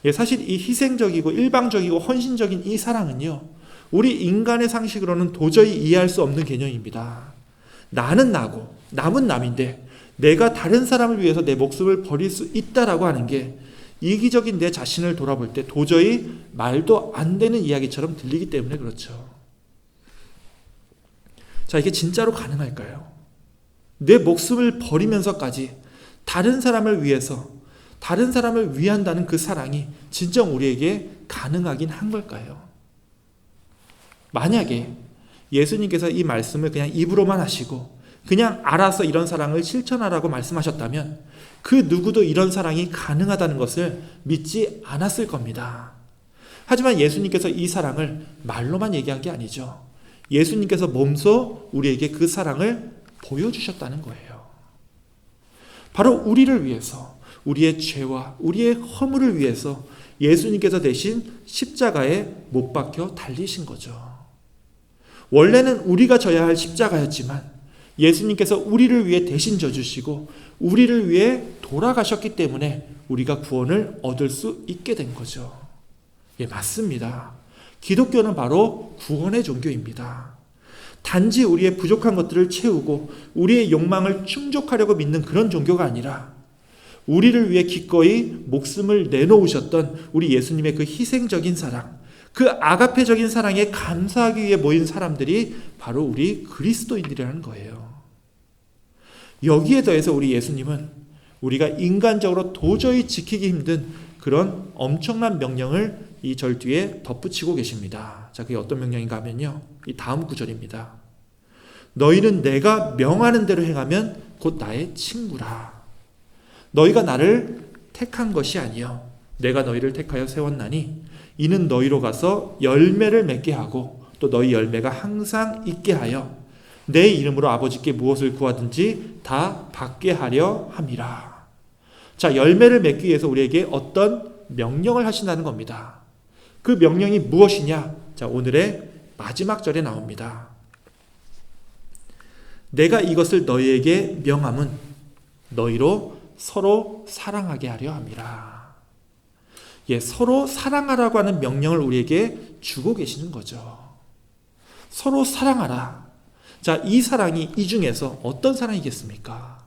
예, 사실 이 희생적이고 일방적이고 헌신적인 이 사랑은요, 우리 인간의 상식으로는 도저히 이해할 수 없는 개념입니다. 나는 나고 남은 남인데 내가 다른 사람을 위해서 내 목숨을 버릴 수 있다라고 하는 게 이기적인 내 자신을 돌아볼 때 도저히 말도 안 되는 이야기처럼 들리기 때문에 그렇죠. 자, 이게 진짜로 가능할까요? 내 목숨을 버리면서까지 다른 사람을 위해서, 다른 사람을 위한다는 그 사랑이 진정 우리에게 가능하긴 한 걸까요? 만약에 예수님께서 이 말씀을 그냥 입으로만 하시고 그냥 알아서 이런 사랑을 실천하라고 말씀하셨다면 그 누구도 이런 사랑이 가능하다는 것을 믿지 않았을 겁니다. 하지만 예수님께서 이 사랑을 말로만 얘기한 게 아니죠. 예수님께서 몸소 우리에게 그 사랑을 보여주셨다는 거예요. 바로 우리를 위해서, 우리의 죄와 우리의 허물을 위해서 예수님께서 대신 십자가에 못 박혀 달리신 거죠. 원래는 우리가 져야 할 십자가였지만 예수님께서 우리를 위해 대신 져주시고 우리를 위해 돌아가셨기 때문에 우리가 구원을 얻을 수 있게 된 거죠. 예, 맞습니다. 기독교는 바로 구원의 종교입니다. 단지 우리의 부족한 것들을 채우고 우리의 욕망을 충족하려고 믿는 그런 종교가 아니라 우리를 위해 기꺼이 목숨을 내놓으셨던 우리 예수님의 그 희생적인 사랑, 그 아가페적인 사랑에 감사하기 위해 모인 사람들이 바로 우리 그리스도인들이라는 거예요. 여기에 더해서 우리 예수님은 우리가 인간적으로 도저히 지키기 힘든 그런 엄청난 명령을 이 절 뒤에 덧붙이고 계십니다. 자, 그게 어떤 명령인가 하면요, 이 다음 구절입니다. 너희는 내가 명하는 대로 행하면 곧 나의 친구라. 너희가 나를 택한 것이 아니요 내가 너희를 택하여 세웠나니 이는 너희로 가서 열매를 맺게 하고 또 너희 열매가 항상 있게 하여 내 이름으로 아버지께 무엇을 구하든지 다 받게 하려 함이라. 자, 열매를 맺기 위해서 우리에게 어떤 명령을 하신다는 겁니다. 그 명령이 무엇이냐? 자, 오늘의 마지막 절에 나옵니다. 내가 이것을 너희에게 명함은 너희로 서로 사랑하게 하려 함이라. 예, 서로 사랑하라고 하는 명령을 우리에게 주고 계시는 거죠. 서로 사랑하라. 자, 이 사랑이 이 중에서 어떤 사랑이겠습니까?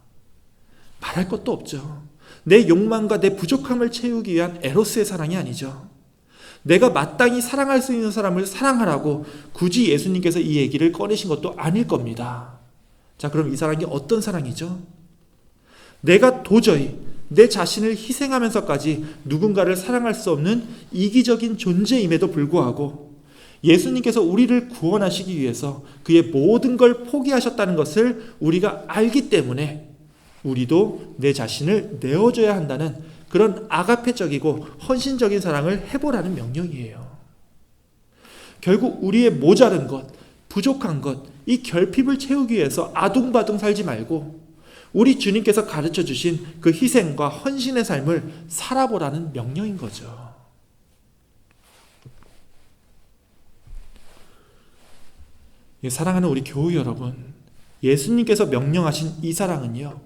말할 것도 없죠. 내 욕망과 내 부족함을 채우기 위한 에로스의 사랑이 아니죠. 내가 마땅히 사랑할 수 있는 사람을 사랑하라고 굳이 예수님께서 이 얘기를 꺼내신 것도 아닐 겁니다. 자, 그럼 이 사랑이 어떤 사랑이죠? 내가 도저히 내 자신을 희생하면서까지 누군가를 사랑할 수 없는 이기적인 존재임에도 불구하고 예수님께서 우리를 구원하시기 위해서 그의 모든 걸 포기하셨다는 것을 우리가 알기 때문에 우리도 내 자신을 내어줘야 한다는 그런 아가페적이고 헌신적인 사랑을 해보라는 명령이에요. 결국 우리의 모자른 것, 부족한 것, 이 결핍을 채우기 위해서 아둥바둥 살지 말고 우리 주님께서 가르쳐 주신 그 희생과 헌신의 삶을 살아보라는 명령인 거죠. 사랑하는 우리 교우 여러분, 예수님께서 명령하신 이 사랑은요,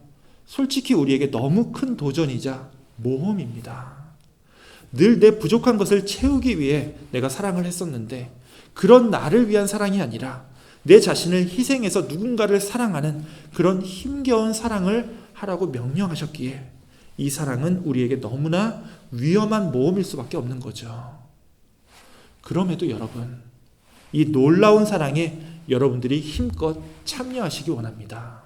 솔직히 우리에게 너무 큰 도전이자 모험입니다. 늘 내 부족한 것을 채우기 위해 내가 사랑을 했었는데 그런 나를 위한 사랑이 아니라 내 자신을 희생해서 누군가를 사랑하는 그런 힘겨운 사랑을 하라고 명령하셨기에 이 사랑은 우리에게 너무나 위험한 모험일 수밖에 없는 거죠. 그럼에도 여러분, 이 놀라운 사랑에 여러분들이 힘껏 참여하시기 원합니다.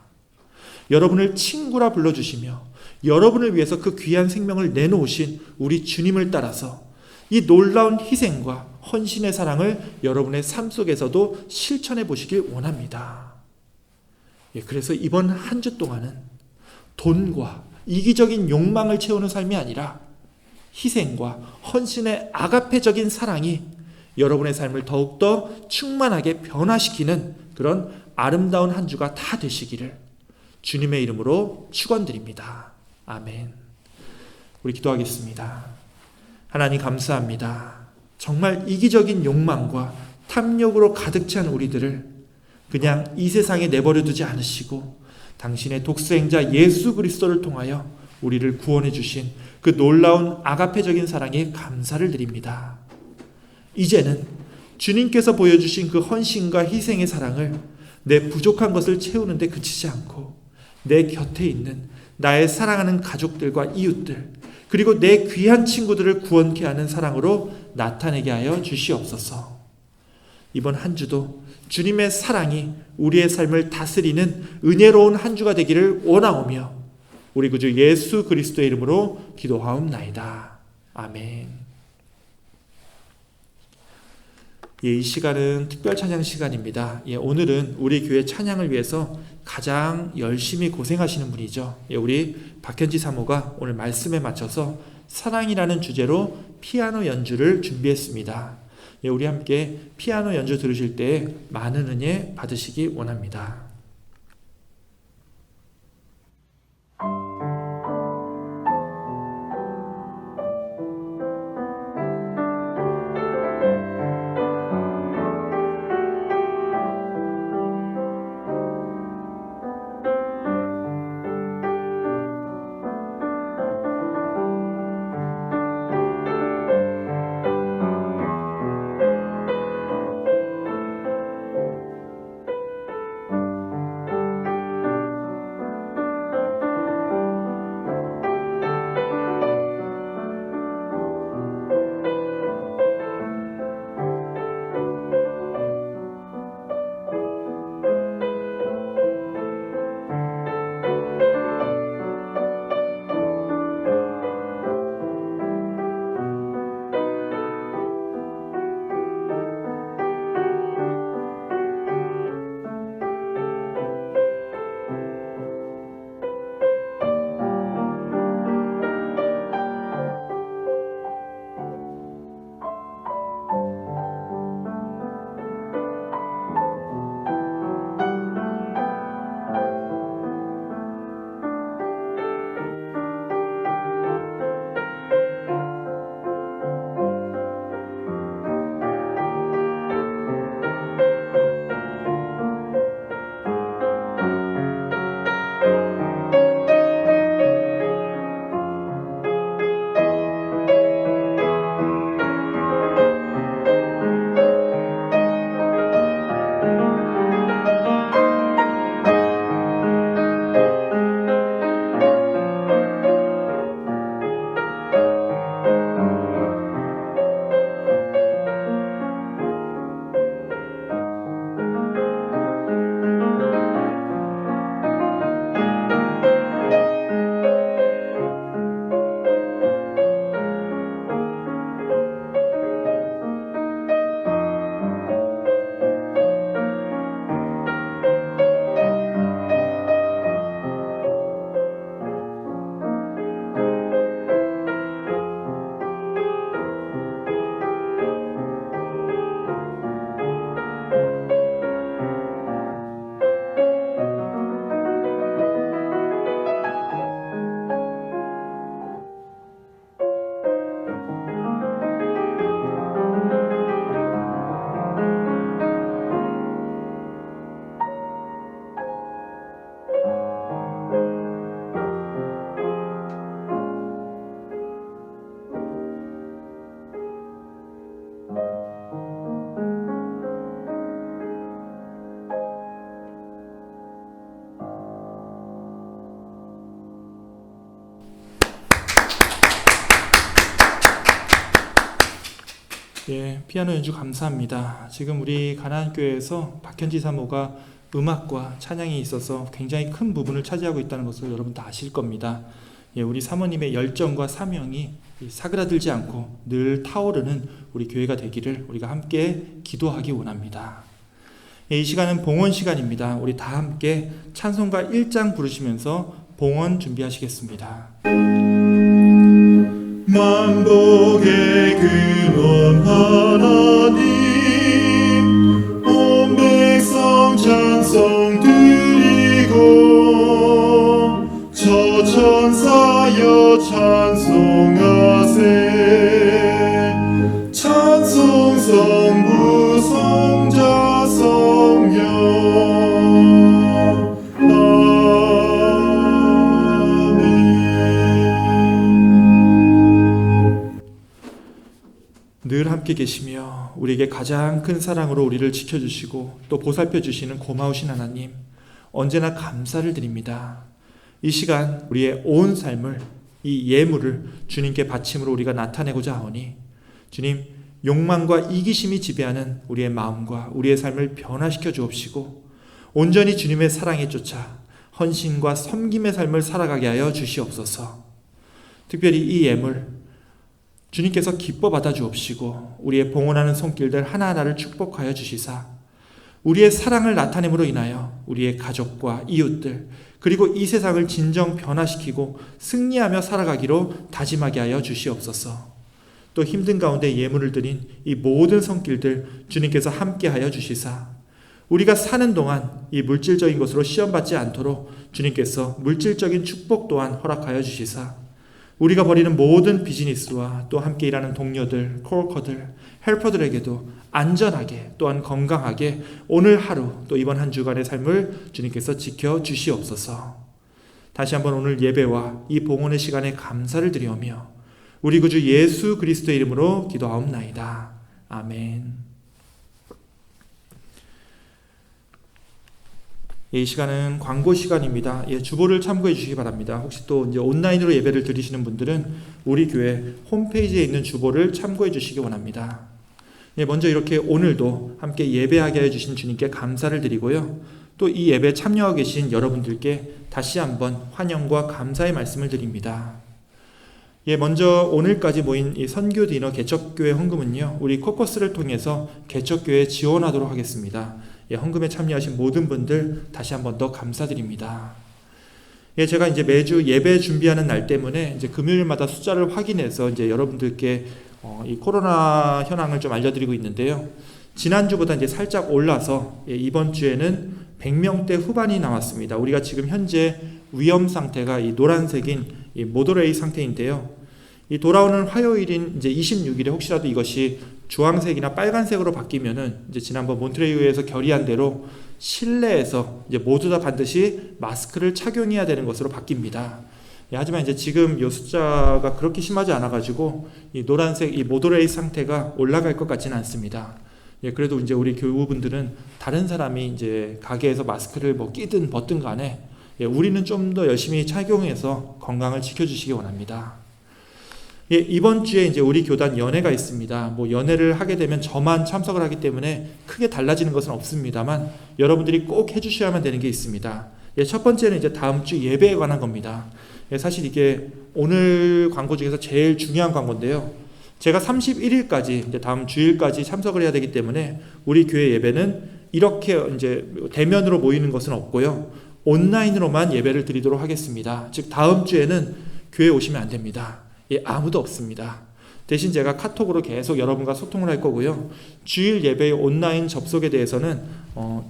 여러분을 친구라 불러주시며 여러분을 위해서 그 귀한 생명을 내놓으신 우리 주님을 따라서 이 놀라운 희생과 헌신의 사랑을 여러분의 삶 속에서도 실천해 보시길 원합니다. 그래서 이번 한 주 동안은 돈과 이기적인 욕망을 채우는 삶이 아니라 희생과 헌신의 아가페적인 사랑이 여러분의 삶을 더욱더 충만하게 변화시키는 그런 아름다운 한 주가 다 되시기를 주님의 이름으로 축원드립니다. 아멘. 우리 기도하겠습니다. 하나님 감사합니다. 정말 이기적인 욕망과 탐욕으로 가득 찬 우리들을 그냥 이 세상에 내버려 두지 않으시고 당신의 독생자 예수 그리스도를 통하여 우리를 구원해 주신 그 놀라운 아가페적인 사랑에 감사를 드립니다. 이제는 주님께서 보여주신 그 헌신과 희생의 사랑을 내 부족한 것을 채우는 데 그치지 않고 내 곁에 있는 나의 사랑하는 가족들과 이웃들 그리고 내 귀한 친구들을 구원케 하는 사랑으로 나타내게 하여 주시옵소서. 이번 한 주도 주님의 사랑이 우리의 삶을 다스리는 은혜로운 한 주가 되기를 원하오며 우리 구주 예수 그리스도의 이름으로 기도하옵나이다. 아멘. 이 시간은 특별 찬양 시간입니다. 오늘은 우리 교회 찬양을 위해서 가장 열심히 고생하시는 분이죠. 우리 박현지 사모가 오늘 말씀에 맞춰서 사랑이라는 주제로 피아노 연주를 준비했습니다. 우리 함께 피아노 연주 들으실 때 많은 은혜 받으시기 원합니다. 예, 피아노 연주 감사합니다. 지금 우리 가나안교회에서 박현지 사모가 음악과 찬양이 있어서 굉장히 큰 부분을 차지하고 있다는 것을 여러분 다 아실 겁니다. 예, 우리 사모님의 열정과 사명이 사그라들지 않고 늘 타오르는 우리 교회가 되기를 우리가 함께 기도하기 원합니다. 예, 이 시간은 봉헌 시간입니다. 우리 다 함께 찬송가 1장 부르시면서 봉헌 준비하시겠습니다. 만복의 근원 하나님, 온 백성 찬송 드리고 저 천사여 찬송하세. 찬송 성부 성자 성령. 늘 함께 계시며 우리에게 가장 큰 사랑으로 우리를 지켜주시고 또 보살펴 주시는 고마우신 하나님, 언제나 감사를 드립니다. 이 시간 우리의 온 삶을, 이 예물을 주님께 바침으로 우리가 나타내고자 하오니 주님, 욕망과 이기심이 지배하는 우리의 마음과 우리의 삶을 변화시켜 주옵시고 온전히 주님의 사랑에 쫓아 헌신과 섬김의 삶을 살아가게 하여 주시옵소서. 특별히 이 예물 주님께서 기뻐 받아 주옵시고 우리의 봉헌하는 손길들 하나하나를 축복하여 주시사 우리의 사랑을 나타냄으로 인하여 우리의 가족과 이웃들 그리고 이 세상을 진정 변화시키고 승리하며 살아가기로 다짐하게 하여 주시옵소서. 또 힘든 가운데 예물을 드린 이 모든 손길들 주님께서 함께하여 주시사 우리가 사는 동안 이 물질적인 것으로 시험받지 않도록 주님께서 물질적인 축복 또한 허락하여 주시사 우리가 벌이는 모든 비즈니스와 또 함께 일하는 동료들, 코워커들, 헬퍼들에게도 안전하게 또한 건강하게 오늘 하루 또 이번 한 주간의 삶을 주님께서 지켜주시옵소서. 다시 한번 오늘 예배와 이 봉헌의 시간에 감사를 드리오며 우리 구주 예수 그리스도의 이름으로 기도하옵나이다. 아멘. 이 시간은 광고 시간입니다. 예, 주보를 참고해 주시기 바랍니다. 혹시 또 이제 온라인으로 예배를 드리시는 분들은 우리 교회 홈페이지에 있는 주보를 참고해 주시기 원합니다. 예, 먼저 이렇게 오늘도 함께 예배하게 해 주신 주님께 감사를 드리고요. 또 이 예배에 참여하고 계신 여러분들께 다시 한번 환영과 감사의 말씀을 드립니다. 예, 먼저 오늘까지 모인 이 선교 디너 개척교회 헌금은요, 우리 코커스를 통해서 개척교회에 지원하도록 하겠습니다. 예, 헌금에 참여하신 모든 분들 다시 한번 더 감사드립니다. 예, 제가 이제 매주 예배 준비하는 날 때문에 이제 금요일마다 숫자를 확인해서 이제 여러분들께 이 코로나 현황을 좀 알려드리고 있는데요. 지난주보다 이제 살짝 올라서 예, 이번 주에는 100명대 후반이 나왔습니다. 우리가 지금 현재 위험 상태가 이 노란색인 이 모더레이 상태인데요. 이 돌아오는 화요일인 이제 26일에 혹시라도 이것이 주황색이나 빨간색으로 바뀌면은 이제 지난번 몬트레이유에서 결의한 대로 실내에서 이제 모두 다 반드시 마스크를 착용해야 되는 것으로 바뀝니다. 예, 하지만 이제 지금 이 숫자가 그렇게 심하지 않아가지고 이 노란색 이 모더레이 상태가 올라갈 것 같지는 않습니다. 예, 그래도 이제 우리 교우분들은 다른 사람이 이제 가게에서 마스크를 뭐 끼든 벗든 간에 예, 우리는 좀 더 열심히 착용해서 건강을 지켜주시기 원합니다. 예, 이번 주에 이제 우리 교단 연회가 있습니다. 뭐 연회를 하게 되면 저만 참석을 하기 때문에 크게 달라지는 것은 없습니다만 여러분들이 꼭 해주셔야만 되는 게 있습니다. 예, 첫 번째는 이제 다음 주 예배에 관한 겁니다. 예, 사실 이게 오늘 광고 중에서 제일 중요한 광고인데요. 제가 31일까지 이제 다음 주일까지 참석을 해야 되기 때문에 우리 교회 예배는 이렇게 이제 대면으로 모이는 것은 없고요. 온라인으로만 예배를 드리도록 하겠습니다. 즉 다음 주에는 교회 오시면 안 됩니다. 예, 아무도 없습니다. 대신 제가 카톡으로 계속 여러분과 소통을 할 거고요. 주일 예배의 온라인 접속에 대해서는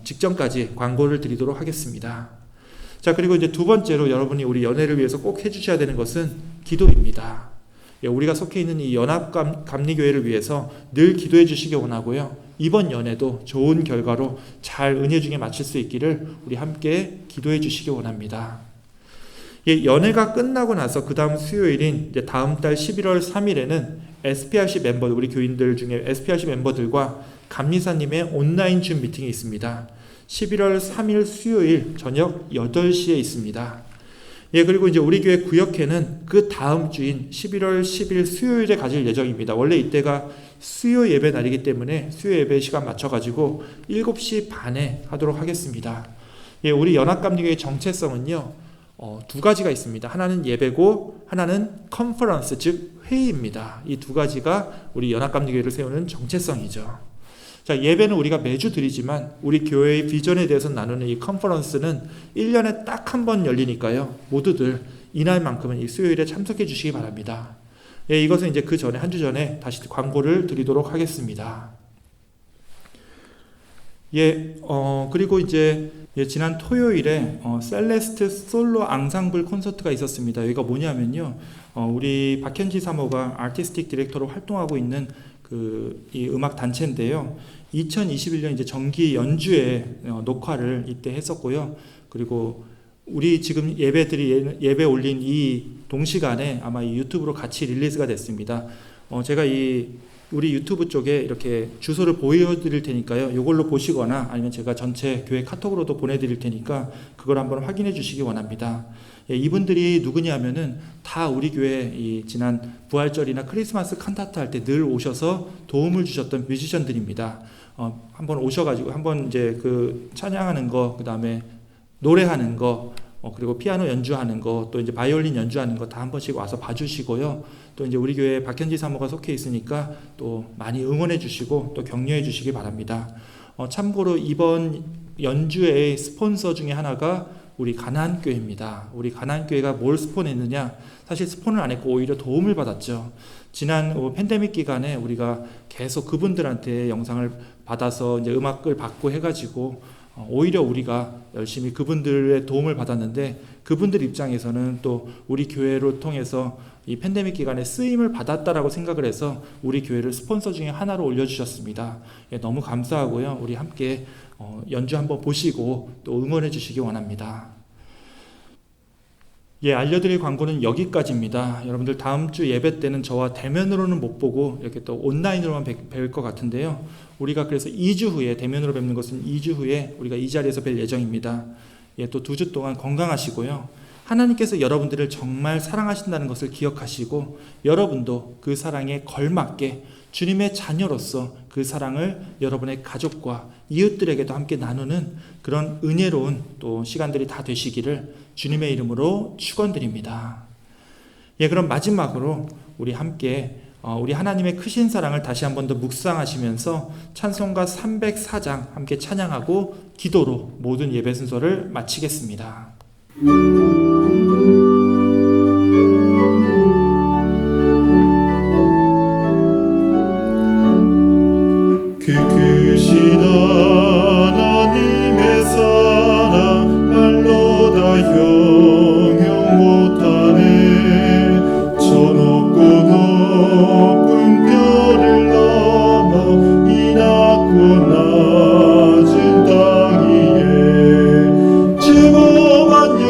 직전까지 광고를 드리도록 하겠습니다. 자, 그리고 이제 두 번째로 여러분이 우리 연회를 위해서 꼭 해주셔야 되는 것은 기도입니다. 예, 우리가 속해 있는 이 연합감리교회를 위해서 늘 기도해 주시기 원하고요. 이번 연회도 좋은 결과로 잘 은혜 중에 마칠 수 있기를 우리 함께 기도해 주시기 원합니다. 예, 연회가 끝나고 나서 그 다음 수요일인 이제 다음 달 11월 3일에는 SPRC 멤버, 우리 교인들 중에 SPRC 멤버들과 감리사님의 온라인 줌 미팅이 있습니다. 11월 3일 수요일 저녁 8시에 있습니다. 예, 그리고 이제 우리 교회 구역회는 그 다음 주인 11월 10일 수요일에 가질 예정입니다. 원래 이때가 수요 예배 날이기 때문에 수요 예배 시간 맞춰가지고 7시 반에 하도록 하겠습니다. 예, 우리 연합감리교의 정체성은요, 두 가지가 있습니다. 하나는 예배고 하나는 컨퍼런스, 즉 회의입니다. 이 두 가지가 우리 연합감리교회를 세우는 정체성이죠. 자, 예배는 우리가 매주 드리지만 우리 교회의 비전에 대해서 나누는 이 컨퍼런스는 1년에 딱 한 번 열리니까요. 모두들 이날만큼은 이 수요일에 참석해 주시기 바랍니다. 예, 이것은 이제 그 전에 한 주 전에 다시 광고를 드리도록 하겠습니다. 예, 그리고 이제 지난 토요일에 셀레스트 솔로 앙상블 콘서트가 있었습니다. 여기가 뭐냐면요, 우리 박현지 사모가 아티스틱 디렉터로 활동하고 있는 이 음악 단체인데요. 2021년 이제 정기 연주회 녹화를 이때 했었고요. 그리고 우리 지금 예배 올린 이 동시간에 아마 이 유튜브로 같이 릴리즈가 됐습니다. 제가 우리 유튜브 쪽에 이렇게 주소를 보여드릴 테니까요. 이걸로 보시거나 아니면 제가 전체 교회 카톡으로도 보내드릴 테니까 그걸 한번 확인해 주시기 원합니다. 예, 이분들이 누구냐면은 다 우리 교회 이 지난 부활절이나 크리스마스 칸타타 할 때 늘 오셔서 도움을 주셨던 뮤지션들입니다. 한번 오셔가지고 한번 이제 그 찬양하는 거, 그 다음에 노래하는 거, 그리고 피아노 연주하는 거, 또 이제 바이올린 연주하는 거 다 한 번씩 와서 봐주시고요. 또 이제 우리 교회 박현지 사모가 속해 있으니까 또 많이 응원해 주시고 또 격려해 주시기 바랍니다. 참고로 이번 연주회의 스폰서 중에 하나가 우리 가나안교회입니다. 우리 가나안교회가 뭘 스폰했느냐? 사실 스폰을 안 했고 오히려 도움을 받았죠. 지난 팬데믹 기간에 우리가 계속 그분들한테 영상을 받아서 이제 음악을 받고 해가지고 오히려 우리가 열심히 그분들의 도움을 받았는데 그분들 입장에서는 또 우리 교회를 통해서 이 팬데믹 기간에 쓰임을 받았다라고 생각을 해서 우리 교회를 스폰서 중에 하나로 올려주셨습니다. 예, 너무 감사하고요. 우리 함께 연주 한번 보시고 또 응원해 주시기 원합니다. 예, 알려드릴 광고는 여기까지입니다. 여러분들 다음 주 예배 때는 저와 대면으로는 못 보고 이렇게 또 온라인으로만 뵐 것 같은데요. 우리가 그래서 2주 후에, 대면으로 뵙는 것은 2주 후에 우리가 이 자리에서 뵐 예정입니다. 예, 또 2주 동안 건강하시고요. 하나님께서 여러분들을 정말 사랑하신다는 것을 기억하시고 여러분도 그 사랑에 걸맞게 주님의 자녀로서 그 사랑을 여러분의 가족과 이웃들에게도 함께 나누는 그런 은혜로운 또 시간들이 다 되시기를 주님의 이름으로 축원드립니다. 예, 그럼 마지막으로 우리 함께 우리 하나님의 크신 사랑을 다시 한 번 더 묵상하시면서 찬송가 304장 함께 찬양하고 기도로 모든 예배 순서를 마치겠습니다. 그 크신 하나님의 사랑 말로 다 형용 못하네. 저 높고 높은 별을 넘어 이 낮고 낮은 땅 위에 즐거운 영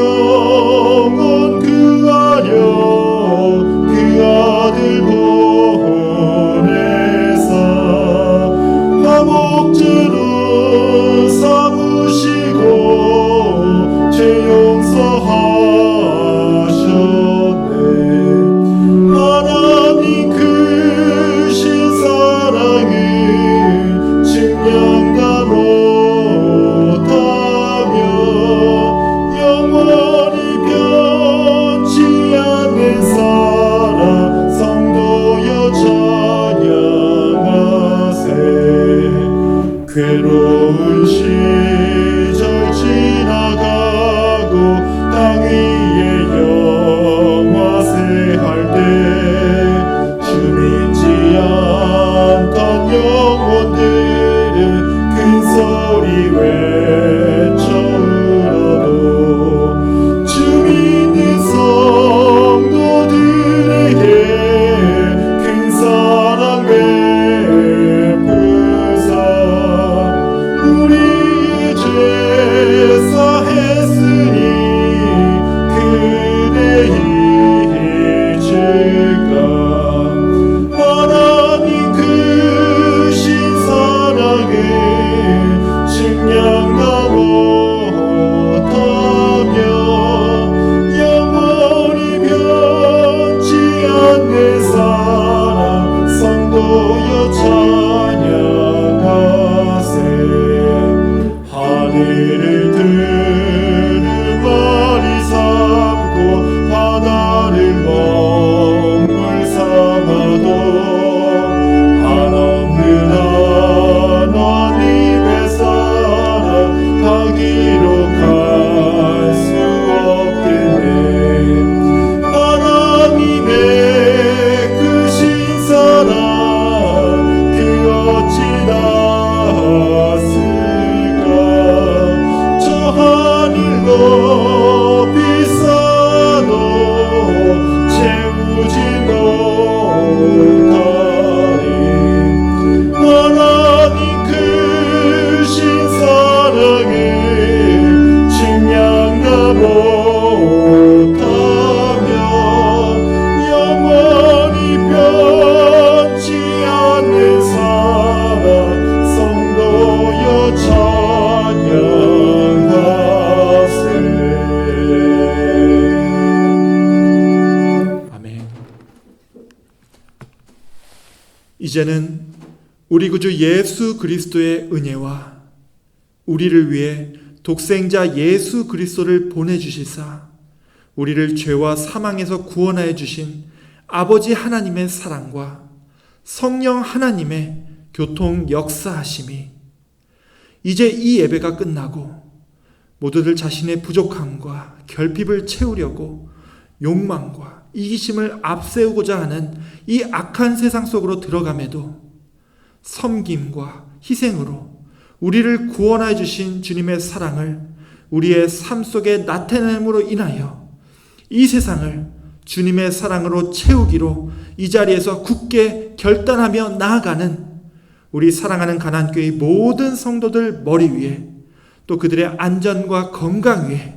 이제는 우리 구주 예수 그리스도의 은혜와 우리를 위해 독생자 예수 그리스도를 보내주시사 우리를 죄와 사망에서 구원하여 주신 아버지 하나님의 사랑과 성령 하나님의 교통 역사하심이 이제 이 예배가 끝나고 모두들 자신의 부족함과 결핍을 채우려고 욕망과 이기심을 앞세우고자 하는 이 악한 세상 속으로 들어감에도 섬김과 희생으로 우리를 구원하여 주신 주님의 사랑을 우리의 삶 속에 나타냄으로 인하여 이 세상을 주님의 사랑으로 채우기로 이 자리에서 굳게 결단하며 나아가는 우리 사랑하는 가난교회 모든 성도들 머리 위에 또 그들의 안전과 건강 위에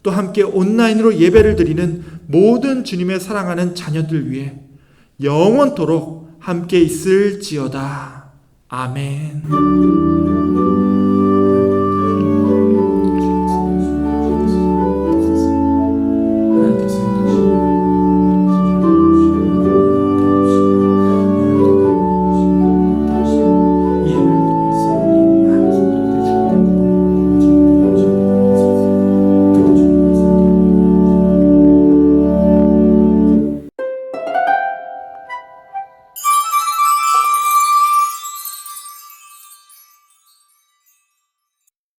또 함께 온라인으로 예배를 드리는 모든 주님의 사랑하는 자녀들 위해 영원토록 함께 있을지어다. 아멘.